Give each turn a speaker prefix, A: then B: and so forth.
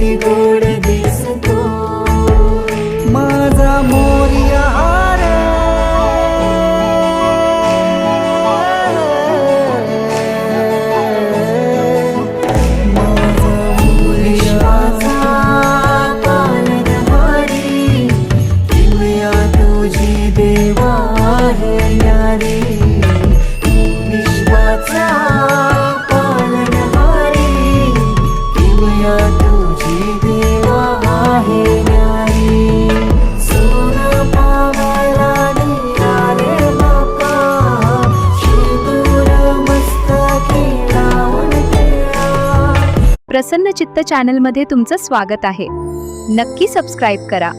A: किती गोड दिसतो
B: माझा मोरया रे माझा
A: विश्वाचा पालनहारी किमया तुझी देवा आहे न्यारी विश्वाचा पालनहारी किमया तुझी देवा आहे न्यारी सोनं पावाला निघाले बाप्पा शिदूर मस्तकी लावून ठेवा
C: प्रसन्न चित्त चॅनलमध्ये तुमचं स्वागत आहे. नक्की सबस्क्राईब करा.